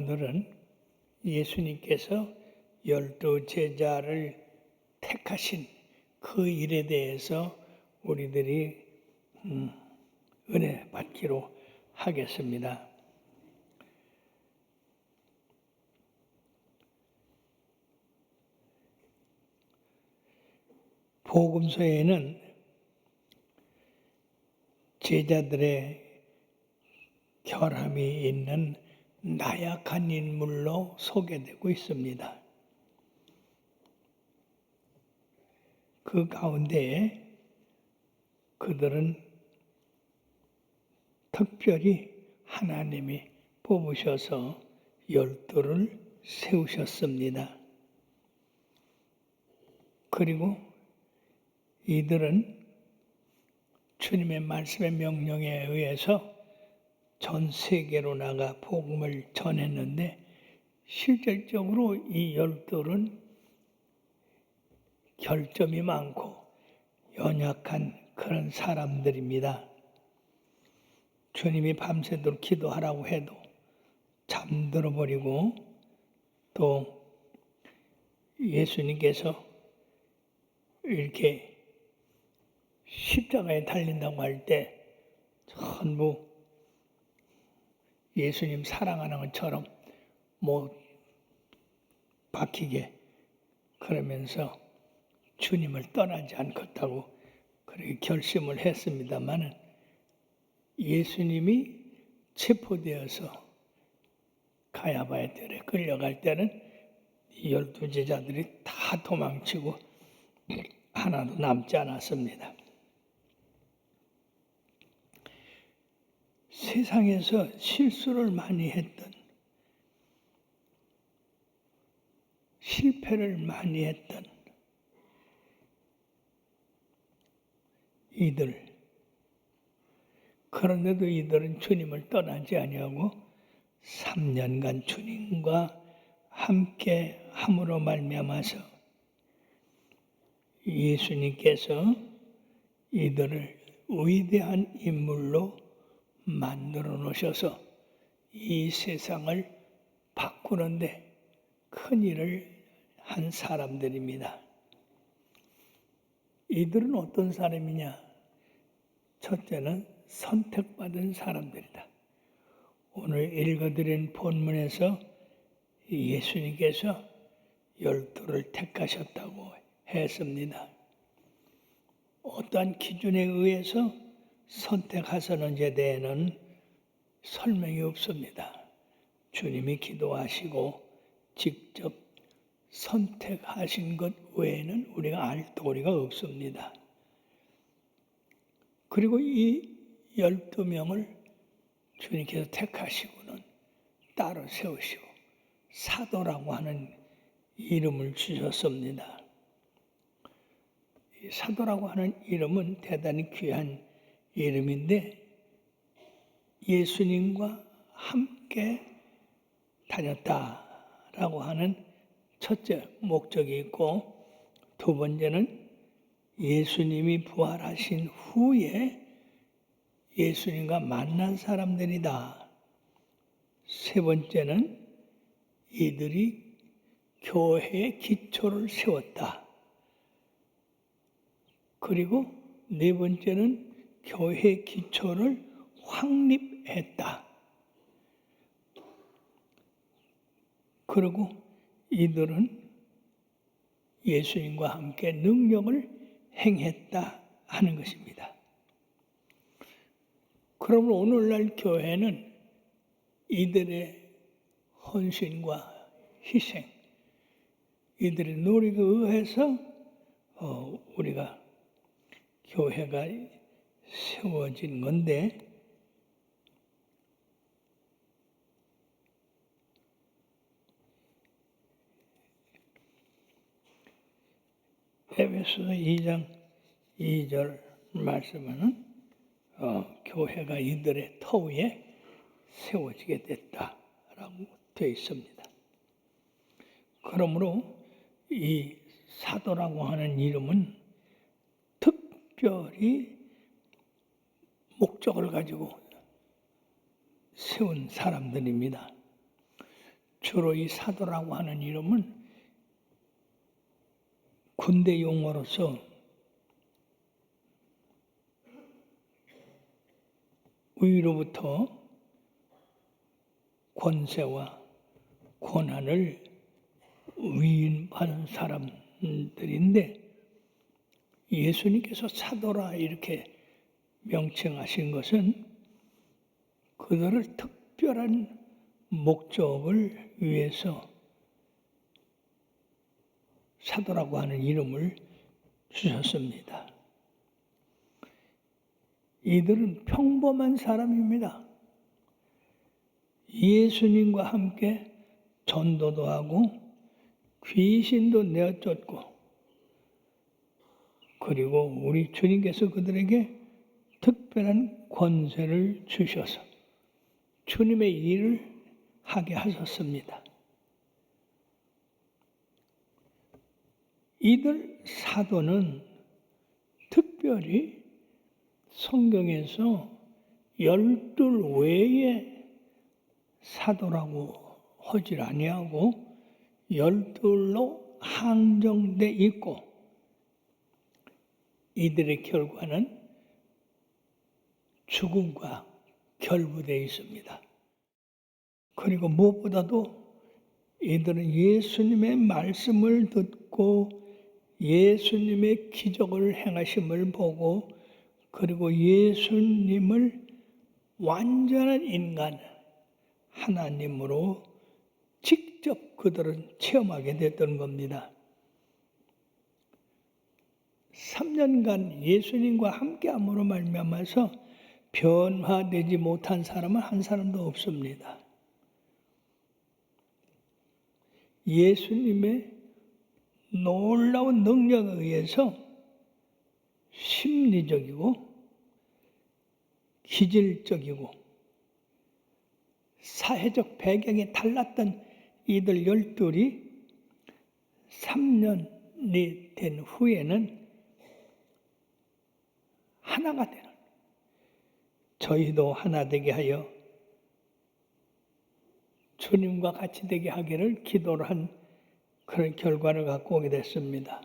오늘은 예수님께서 12 제자를 택하신 그 일에 대해서 우리들이 은혜 받기로 하겠습니다. 복음서에는 제자들의 결함이 있는 나약한 인물로 소개되고 있습니다. 그 가운데 그들은 특별히 하나님이 뽑으셔서 12를 세우셨습니다. 그리고 이들은 주님의 말씀의 명령에 의해서 전 세계로 나가 복음을 전했는데 실질적으로 이 12는 결점이 많고 연약한 그런 사람들입니다. 주님이 밤새도록 기도하라고 해도 잠들어 버리고 또 예수님께서 이렇게 십자가에 달린다고 할 때 전부 예수님 사랑하는 것처럼 못 박히게 그러면서 주님을 떠나지 않겠다고 그렇게 결심을 했습니다마는 예수님이 체포되어서 가야바의 뜰에 끌려갈 때는 12 제자들이 다 도망치고 하나도 남지 않았습니다. 세상에서 실수를 많이 했던, 실패를 많이 했던 이들, 그런데도 이들은 주님을 떠나지 아니하고 3년간 주님과 함께 함으로 말미암아서 예수님께서 이들을 위대한 인물로 만들어 놓으셔서 이 세상을 바꾸는데 큰 일을 한 사람들입니다. 이들은 어떤 사람이냐? 첫째는 선택받은 사람들이다. 오늘 읽어드린 본문에서 예수님께서 12를 택하셨다고 했습니다. 어떠한 기준에 의해서 선택하셨는지에 대해서는 설명이 없습니다. 주님이 기도하시고 직접 선택하신 것 외에는 우리가 알 도리가 없습니다. 그리고 이 12명을 주님께서 택하시고는 따로 세우시고 사도라고 하는 이름을 주셨습니다. 이 사도라고 하는 이름은 대단히 귀한 이름인데 예수님과 함께 다녔다라고 하는 첫째 목적이 있고 두 번째는 예수님이 부활하신 후에 예수님과 만난 사람들이다. 세 번째는 이들이 교회의 기초를 세웠다. 그리고 네 번째는 교회의 기초를 확립했다. 그리고 이들은 예수님과 함께 능력을 행했다 하는 것입니다. 그러면 오늘날 교회는 이들의 헌신과 희생, 이들의 노력에 의해서 우리가 교회가 세워진 건데 에베소서 2장 2절 말씀은 교회가 이들의 터위에 세워지게 됐다라고 되어 있습니다. 그러므로 이 사도라고 하는 이름은 특별히 목적을 가지고 세운 사람들입니다. 주로 이 사도라고 하는 이름은 군대 용어로서 위로부터 권세와 권한을 위임받은 사람들인데, 예수님께서 사도라 이렇게 명칭하신 것은 그들을 특별한 목적을 위해서 사도라고 하는 이름을 주셨습니다. 이들은 평범한 사람입니다. 예수님과 함께 전도도 하고 귀신도 내어쫓고, 그리고 우리 주님께서 그들에게 특별한 권세를 주셔서 주님의 일을 하게 하셨습니다. 이들 사도는 특별히 성경에서 12 외에 사도라고 하질 아니하고 12로 한정돼 있고, 이들의 결과는 죽음과 결부되어 있습니다. 그리고 무엇보다도 이들은 예수님의 말씀을 듣고 예수님의 기적을 행하심을 보고, 그리고 예수님을 완전한 인간 하나님으로 직접 그들은 체험하게 됐던 겁니다. 3년간 예수님과 함께함으로 말미암아서 변화되지 못한 사람은 한 사람도 없습니다. 예수님의 놀라운 능력에 의해서 심리적이고 기질적이고 사회적 배경이 달랐던 이들 12이 3년이 된 후에는 하나가 되는, 저희도 하나 되게 하여 주님과 같이 되게 하기를 기도를 한 그런 결과를 갖고 오게 됐습니다.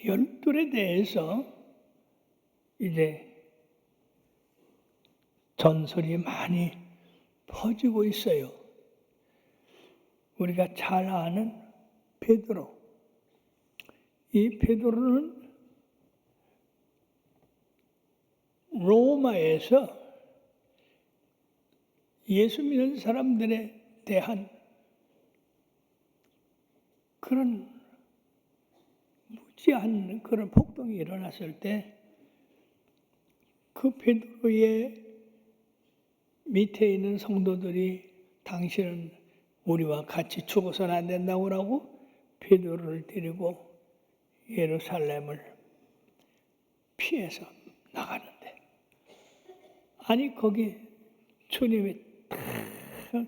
12에 대해서 이제 전설이 많이 퍼지고 있어요. 우리가 잘 아는 베드로. 이 베드로는 로마에서 예수 믿는 사람들에 대한 그런 무지한 그런 폭동이 일어났을 때 그 베드로의 밑에 있는 성도들이 당신은 우리와 같이 죽어서는 안 된다고 하고 베드로를 데리고 예루살렘을 피해서 나가는데, 아니 거기 주님이 딱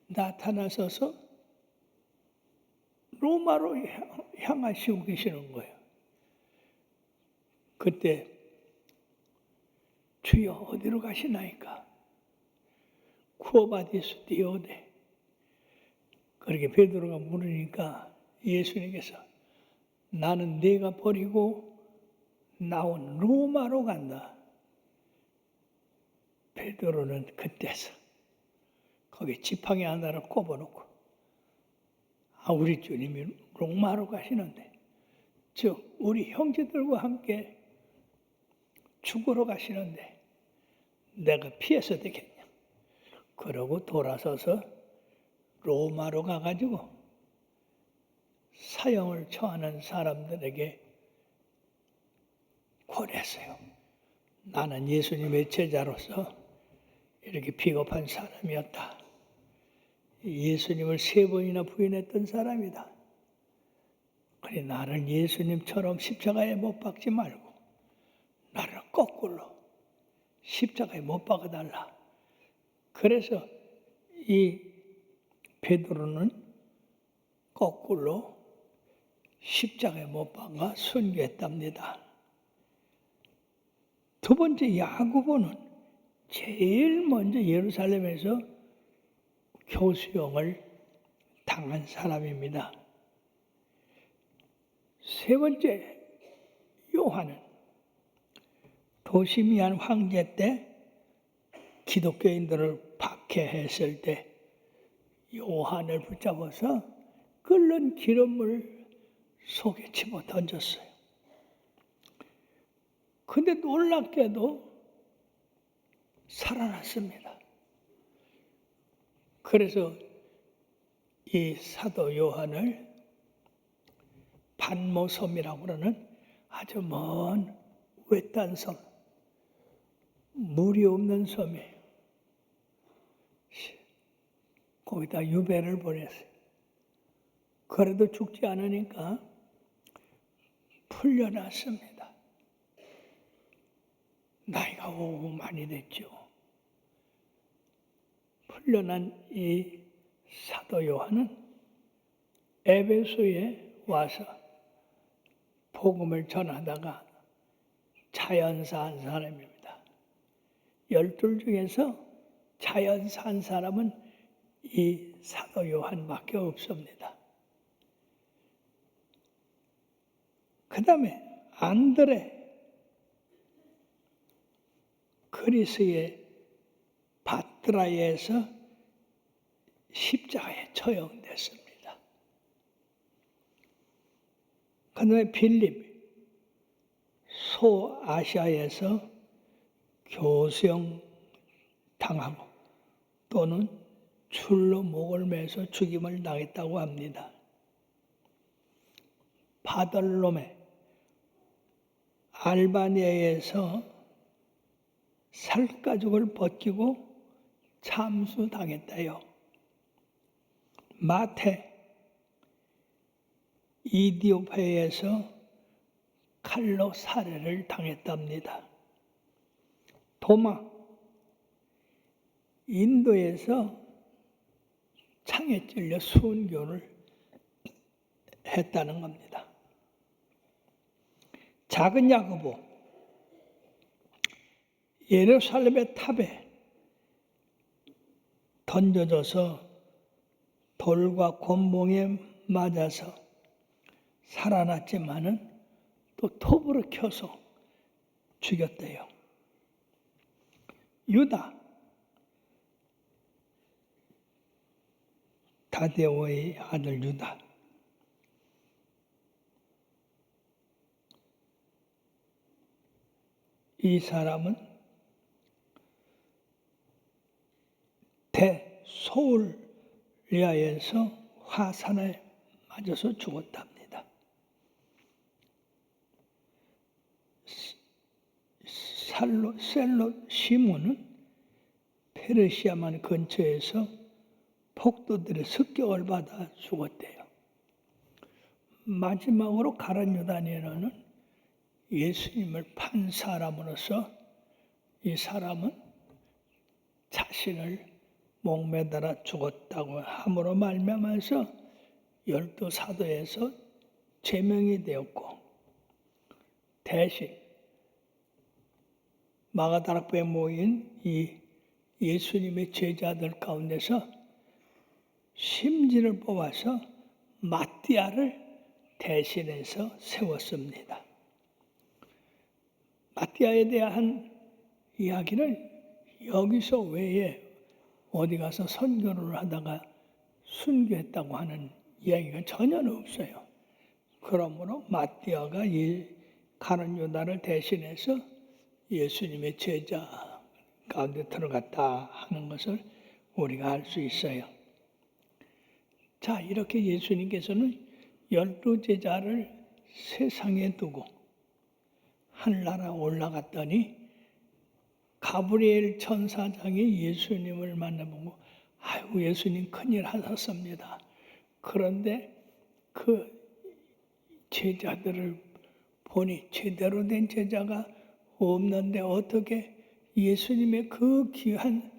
나타나셔서 로마로 향하시고 계시는 거예요. 그때 주여 어디로 가시나이까? 쿠오바디스 디오데. 그렇게 베드로가 물으니까 예수님께서 나는 네가 버리고 나온 로마로 간다. 베드로는 그때서 거기 지팡이 하나를 꼽아놓고, 우리 주님이 로마로 가시는데, 즉 우리 형제들과 함께 죽으러 가시는데 내가 피해서 되겠냐. 그러고 돌아서서 로마로 가가지고 사형을 처하는 사람들에게 권했어요. 나는 예수님의 제자로서 이렇게 비겁한 사람이었다. 예수님을 3번이나 부인했던 사람이다. 그래 나를 예수님처럼 십자가에 못 박지 말고 나를 거꾸로 십자가에 못 박아달라. 그래서 이 베드로는 거꾸로 십자가에 못 박아 순교했답니다. 두 번째 야고보는 제일 먼저 예루살렘에서 교수형을 당한 사람입니다. 세 번째, 요한은 도시미안 황제 때 기독교인들을 박해했을 때 요한을 붙잡아서 끓는 기름물 속에 집어 던졌어요. 근데 놀랍게도 살아났습니다. 그래서 이 사도 요한을 반모섬이라고 그러는 아주 먼 외딴 섬, 물이 없는 섬이에요. 거기다 유배를 보냈어요. 그래도 죽지 않으니까 풀려났습니다. 나이가 많이 됐죠. 풀려난 이 사도 요한은 에베소에 와서 복음을 전하다가 자연사한 사람입니다. 12 중에서 자연사한 사람은 이 사도 요한밖에 없습니다. 그 다음에 안드레, 그리스의 바트라에서 십자가에 처형됐습니다. 그 다음에 빌립, 소아시아에서 교수형 당하고 또는 줄로 목을 매서 죽임을 당했다고 합니다. 바들로메, 알바니아에서 살가죽을 벗기고 참수당했다요. 마태, 이디오페에서 칼로 살해를 당했답니다. 도마, 인도에서 창에 찔려 순교를 했다는 겁니다. 작은 야고보, 예루살렘의 탑에 던져져서 돌과 곤봉에 맞아서 살아났지만은 또 톱으로 켜서 죽였대요. 유다, 다데오의 아들 유다, 이 사람은 대소울리아에서 화산에 맞아서 죽었답니다. 셀롯 시몬은 페르시아만 근처에서 폭도들의 습격을 받아 죽었대요. 마지막으로 가룟 유다니엘은 예수님을 판 사람으로서 이 사람은 자신을 목매달아 죽었다고 함으로 말미암아서 12 사도에서 제명이 되었고, 대신 마가다락방에 모인 이 예수님의 제자들 가운데서 심지를 뽑아서 마띠아를 대신해서 세웠습니다. 마띠아에 대한 이야기는 여기서 외에 어디 가서 선교를 하다가 순교했다고 하는 이야기가 전혀 없어요. 그러므로 마띠아가 이 가룟 유다를 대신해서 예수님의 제자 가운데 들어갔다 하는 것을 우리가 알 수 있어요. 자, 이렇게 예수님께서는 12 제자를 세상에 두고 하늘나라 올라갔더니 가브리엘 천사장이 예수님을 만나보고 아이고 예수님 큰일 하셨습니다. 그런데 그 제자들을 보니 제대로 된 제자가 없는데 어떻게 예수님의 그 귀한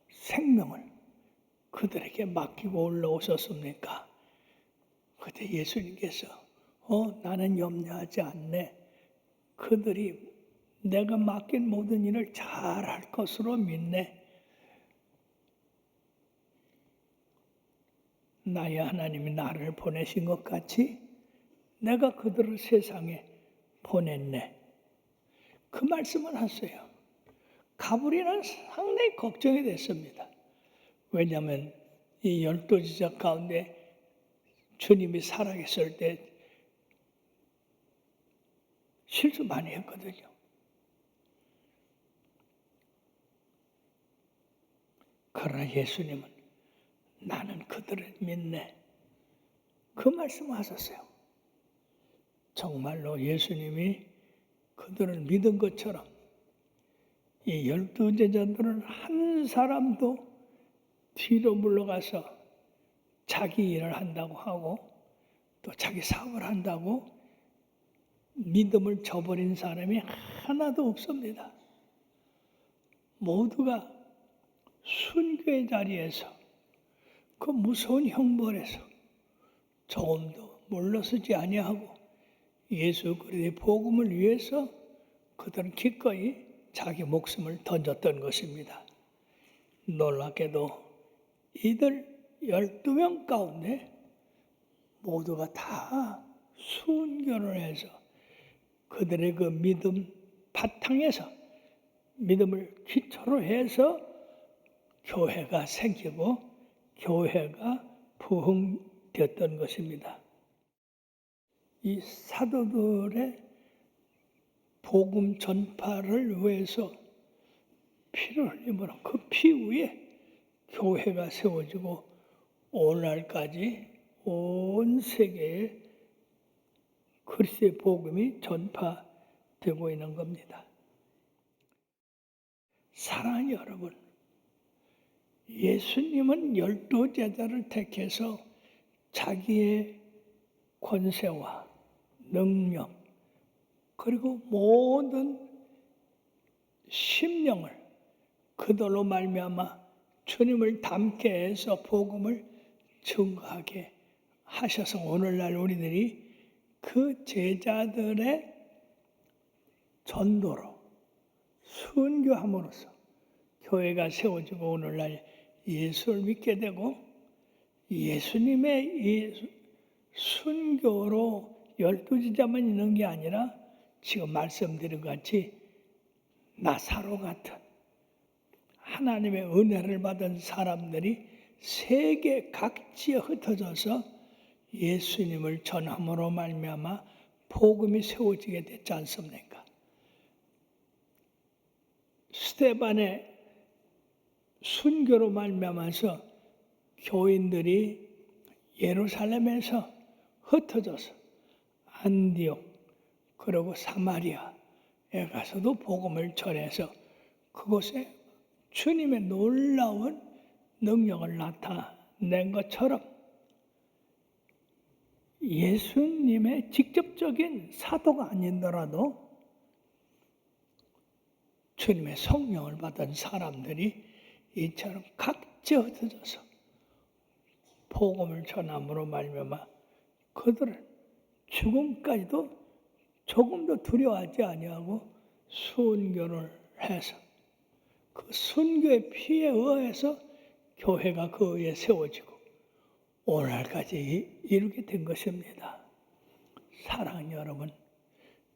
생명을 그들에게 맡기고 올라오셨습니까? 그때 예수님께서 나는 염려하지 않네. 그들이 내가 맡긴 모든 일을 잘 할 것으로 믿네. 나의 하나님이 나를 보내신 것 같이 내가 그들을 세상에 보냈네. 그 말씀을 하세요. 가브리엘은 상당히 걱정이 됐습니다. 왜냐하면 이 12지자 가운데 주님이 살아계실 때 실수 많이 했거든요. 그러나 예수님은 나는 그들을 믿네. 그 말씀을 하셨어요. 정말로 예수님이 그들을 믿은 것처럼 이 12제자들은 한 사람도 뒤로 물러가서 자기 일을 한다고 하고 또 자기 사업을 한다고 믿음을 저버린 사람이 하나도 없습니다. 모두가 순교의 자리에서 그 무서운 형벌에서 조금도 물러서지 아니하고 예수 그리스도의 복음을 위해서 그들은 기꺼이 자기 목숨을 던졌던 것입니다. 놀랍게도 이들 12명 가운데 모두가 다 순교를 해서 그들의 그 믿음 바탕에서 믿음을 기초로 해서 교회가 생기고 교회가 부흥되었던 것입니다. 이 사도들의 복음 전파를 위해서 피를 흘림으로 그 피 위에 교회가 세워지고 오늘날까지 온 세계에 그리스도의 복음이 전파되고 있는 겁니다. 사랑하는 여러분, 예수님은 12제자를 택해서 자기의 권세와 능력 그리고 모든 심령을 그들로 말미암아 주님을 닮게 해서 복음을 증거하게 하셔서 오늘날 우리들이 그 제자들의 전도로 순교함으로써 교회가 세워지고 오늘날 예수를 믿게 되고 예수님의 이 순교로 12제자만 있는 게 아니라 지금 말씀드린 것 같이 나사로 같은 하나님의 은혜를 받은 사람들이 세계 각지에 흩어져서 예수님을 전함으로 말미암아 복음이 세워지게 됐지 않습니까? 스데반의 순교로 말미암아서 교인들이 예루살렘에서 흩어져서 안디옥 그리고 사마리아에 가서도 복음을 전해서 그곳에 주님의 놀라운 능력을 나타낸 것처럼 예수님의 직접적인 사도가 아니더라도 주님의 성령을 받은 사람들이 이처럼 각지 흩어져서 복음을 전함으로 말미암아 그들을 죽음까지도 조금도 두려워하지 아니하고 순교를 해서 그 순교의 피에 의해서 교회가 그 위에 세워지고 오늘까지 이루게 된 것입니다. 사랑하는 여러분,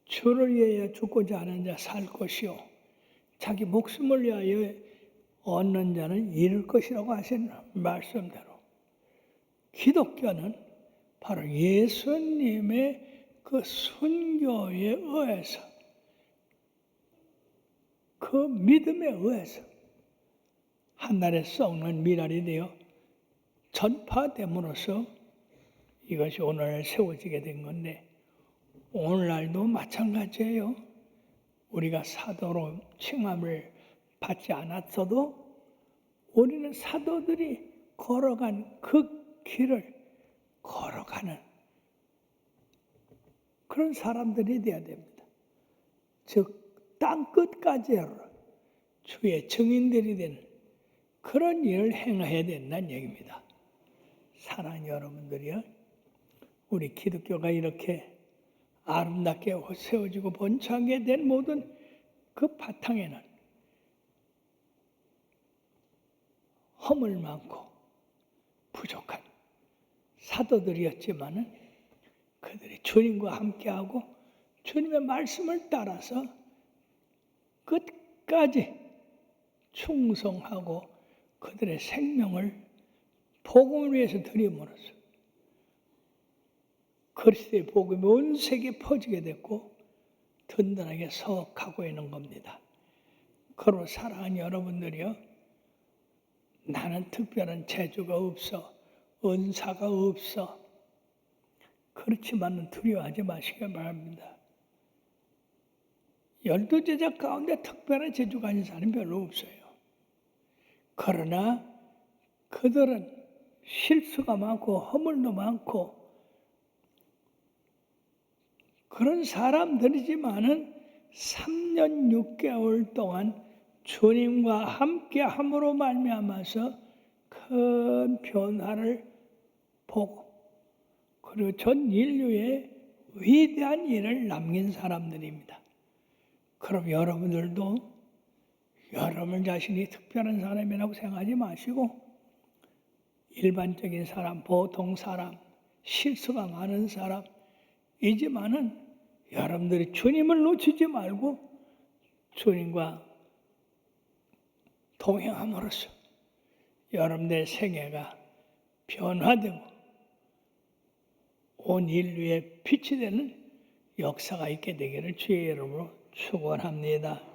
주를 위하여 죽고자 하는 자 살 것이요 자기 목숨을 위하여 얻는 자는 잃을 것이라고 하신 말씀대로 기독교는 바로 예수님의 그 순교에 의해서 그 믿음에 의해서 한날에 썩는 미랄이 되어 전파됨으로써 이것이 오늘날 세워지게 된 건데 오늘날도 마찬가지예요. 우리가 사도로 칭함을 받지 않았어도 우리는 사도들이 걸어간 그 길을 걸어가는 그런 사람들이 되어야 됩니다. 즉 땅 끝까지 주의 증인들이 되는 그런 일을 행해야 된다는 얘기입니다. 사랑하는 여러분들이요, 우리 기독교가 이렇게 아름답게 세워지고 번창하게 된 모든 그 바탕에는 허물 많고 부족한 사도들이었지만은 그들이 주님과 함께하고 주님의 말씀을 따라서 끝까지 충성하고 그들의 생명을 복음을 위해서 드림으로써 그리스도의 복음이 온 세계에 퍼지게 됐고 든든하게 서가고 있는 겁니다. 그러므로 사랑하는 여러분들이요, 나는 특별한 재주가 없어, 은사가 없어, 그렇지만은 두려워하지 마시기 바랍니다. 12제자 가운데 특별한 재주가 가진 사람이 별로 없어요. 그러나 그들은 실수가 많고 허물도 많고 그런 사람들이지만은 3년 6개월 동안 주님과 함께함으로 말미암아서 큰 변화를 보고 그리고 전 인류에 위대한 일을 남긴 사람들입니다. 그럼 여러분들도 여러분 자신이 특별한 사람이라고 생각하지 마시고 일반적인 사람, 보통 사람, 실수가 많은 사람이지만은 여러분들이 주님을 놓치지 말고 주님과 동행함으로써 여러분들의 생애가 변화되고 온 인류의 빛이 되는 역사가 있게 되기를 주의 이름으로 축원합니다.